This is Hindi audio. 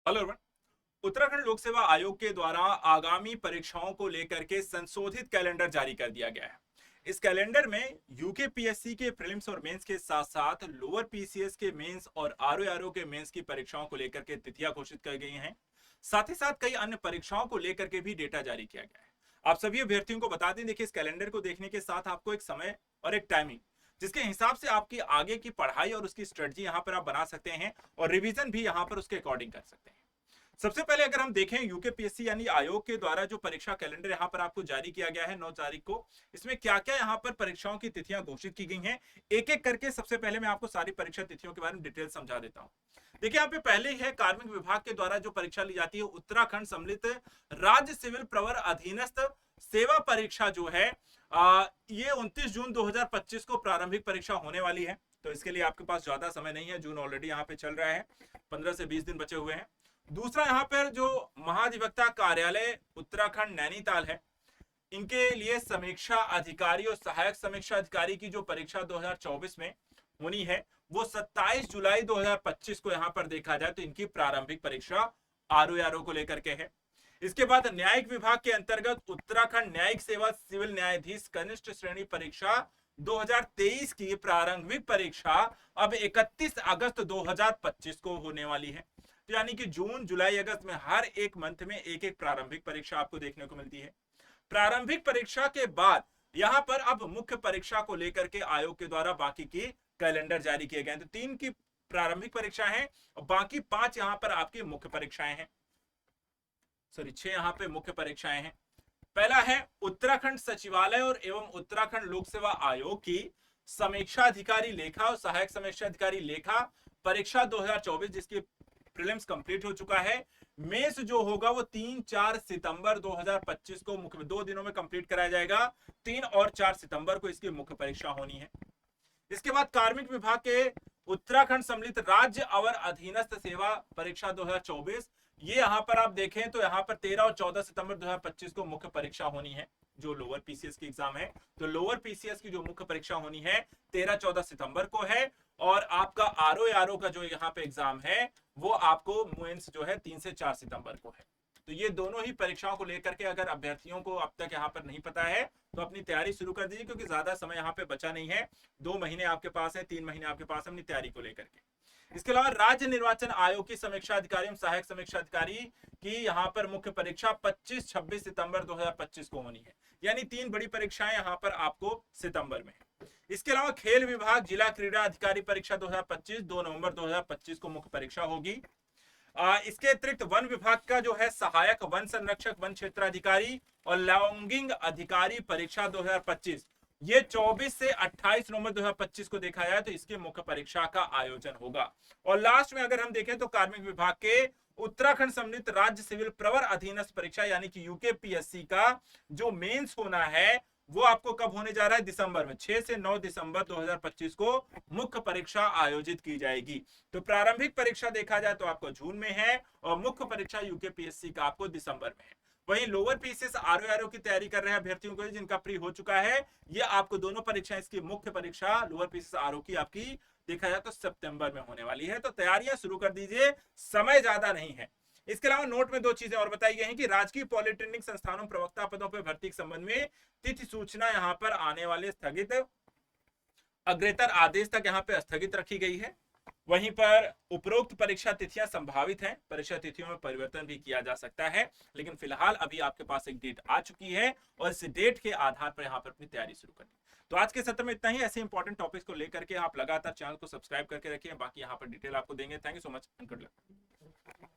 Hello everyone. उत्तराखंड लोक सेवा आयोग के द्वारा आगामी परीक्षाओं को लेकर के संशोधित कैलेंडर जारी कर दिया गया है। इस कैलेंडर में यूकेपीएससी के प्रीलिम्स और मेंस के साथ साथ लोअर पीसीएस के मेंस और आरओआरओ के मेंस की परीक्षाओं को लेकर के तिथियां घोषित कर गई हैं। साथ ही साथ कई अन्य परीक्षाओं को लेकर के भी डेटा जारी किया गया है। आप सभी अभ्यर्थियों को बता दें, देखिए इस कैलेंडर को देखने के साथ आपको एक समय और एक टाइमिंग जिसके हिसाब से आपकी आगे की पढ़ाई और उसकी स्ट्रेटजी यहाँ पर आप बना सकते हैं और रिवीजन भी यहाँ पर उसके अकॉर्डिंग कर सकते हैं। सबसे पहले अगर हम देखें यूकेपीएससी यानी आयोग के द्वारा जो परीक्षा कैलेंडर यहाँ पर आपको जारी किया गया है 9 तारीख को, इसमें क्या क्या यहाँ पर परीक्षाओं की तिथियां घोषित की गई हैं, एक एक करके सबसे पहले मैं आपको सारी परीक्षा तिथियों के बारे में डिटेल समझा देता हूँ। देखिए यहाँ पे पहले ही है कार्मिक विभाग के द्वारा जो परीक्षा ली जाती है उत्तराखंड सम्मिलित राज्य सिविल प्रवर अधीनस्थ सेवा परीक्षा जो है ये 29 जून 2025 को प्रारंभिक परीक्षा होने वाली है। तो इसके लिए आपके पास ज्यादा समय नहीं है, जून ऑलरेडी यहाँ पे चल रहा है, 15 से 20 दिन बचे हुए हैं। दूसरा यहाँ पर जो महाधिवक्ता कार्यालय उत्तराखंड नैनीताल है, इनके लिए समीक्षा अधिकारी और सहायक समीक्षा अधिकारी की जो परीक्षा 2024 में होनी है वो 27 जुलाई 2025 को यहाँ पर देखा जाए तो इनकी प्रारंभिक परीक्षा आरओआरओ को लेकर के है। इसके बाद न्यायिक विभाग के अंतर्गत उत्तराखंड न्यायिक सेवा सिविल न्यायाधीश कनिष्ठ श्रेणी परीक्षा 2023 की प्रारंभिक परीक्षा अब 31 अगस्त 2025 को होने वाली है। तो यानी कि जून जुलाई अगस्त में हर एक मंथ में एक एक प्रारंभिक परीक्षा आपको देखने को मिलती है। प्रारंभिक परीक्षा के बाद यहां पर अब मुख्य परीक्षा को लेकर के आयोग के द्वारा बाकी की कैलेंडर जारी किए गए। तो 3 की प्रारंभिक परीक्षा है और बाकी 5 यहां पर आपकी मुख्य परीक्षाएं हैं, सॉरी 6 यहां पे मुख्य परीक्षाएं हैं। पहला है उत्तराखंड सचिवालय और एवं उत्तराखंड लोक सेवा आयोग की समीक्षा अधिकारी लेखा और सहायक समीक्षा अधिकारी लेखा परीक्षा 2024 जिसकी प्रीलिम्स कंप्लीट हो चुका है। मेंस जो होगा वो 3-4 सितंबर 2025 को मुख्य 2 दिनों में कंप्लीट कराया जाएगा। 3 और 4 सितंबर को इसकी मुख्य परीक्षा होनी है। इसके बाद कार्मिक विभाग के उत्तराखंड सम्मिलित राज्य अवर अधीनस्थ सेवा परीक्षा 2024, ये यहां पर आप देखें तो यहां पर 13 और 14 सितंबर 2025 को मुख्य परीक्षा होनी है जो लोअर पीसीएस की एग्जाम है। तो लोअर पीसीएस की जो मुख्य परीक्षा होनी है 13-14 सितंबर को है और आपका आरओआरओ का जो यहाँ पे एग्जाम है वो आपको मेंस जो है 3 से 4 सितंबर को है। तो ये दोनों ही परीक्षाओं को लेकर के अगर अभ्यर्थियों को अब तक यहाँ पर नहीं पता है तो अपनी तैयारी शुरू कर दीजिए, क्योंकि ज्यादा समय यहाँ पे बचा नहीं है। 2 महीने आपके पास है, 3 महीने आपके पास है अपनी तैयारी को लेकर के। इसके अलावा राज्य निर्वाचन आयोग की समीक्षा अधिकारी एवं सहायक समीक्षा अधिकारी की यहाँ पर मुख्य परीक्षा 25-26 सितंबर 2025 को होनी है, यानी 3 बड़ी परीक्षाएं यहाँ पर आपको सितंबर में है। इसके अलावा खेल विभाग जिला क्रीड़ा अधिकारी परीक्षा 2025 2 नवंबर 2025 को मुख्य परीक्षा होगी। इसके अतिरिक्त वन विभाग का जो है सहायक वन संरक्षक वन क्षेत्र अधिकारी और लॉन्गिंग अधिकारी परीक्षा 2025 ये 24 से 28 नवंबर 2025 को देखा जाए तो इसकी मुख्य परीक्षा का आयोजन होगा। और लास्ट में अगर हम देखें तो कार्मिक विभाग के उत्तराखंड सम्मिलित राज्य सिविल प्रवर अधीनस्थ परीक्षा यानी कि यूकेपीएससी का जो मेंस होना है वो आपको कब होने जा रहा है, दिसंबर में 6 से 9 दिसंबर 2025 को मुख्य परीक्षा आयोजित की जाएगी। तो प्रारंभिक परीक्षा देखा जाए तो आपको जून में है और मुख्य परीक्षा यूकेपीएससी का आपको दिसंबर में है। वहीं लोअर पीसीएस आरओआरओ की तैयारी कर रहे हैं अभ्यर्थियों को जिनका प्री हो चुका है, ये आपको दोनों परीक्षा इसकी मुख्य परीक्षा लोअर पीसीएस आरओ की आपकी देखा जाए तो सितंबर में होने वाली है। तो तैयारियां शुरू कर दीजिए, समय ज्यादा नहीं है। इसके अलावा नोट में 2 चीजें और बताई गई हैं कि राजकीय पॉलिटेक्निक संस्थानों प्रवक्ता पदों पर भर्ती के संबंध में तिथि सूचना यहाँ पर आने वाले स्थगित अग्रेतर आदेश तक यहाँ पे स्थगित रखी गई है। वहीं पर उपरोक्त परीक्षा तिथियां संभावित हैं, परीक्षा तिथियों में परिवर्तन भी किया जा सकता है, लेकिन फिलहाल अभी आपके पास एक डेट आ चुकी है और इस डेट के आधार पर यहाँ पर अपनी तैयारी शुरू करनी। तो आज के सत्र में इतना ही। ऐसे इंपॉर्टेंट टॉपिक्स को लेकर के आप लगातार चैनल को सब्सक्राइब करके रखिए, बाकी यहाँ पर डिटेल आपको देंगे। Thank you so much and good luck.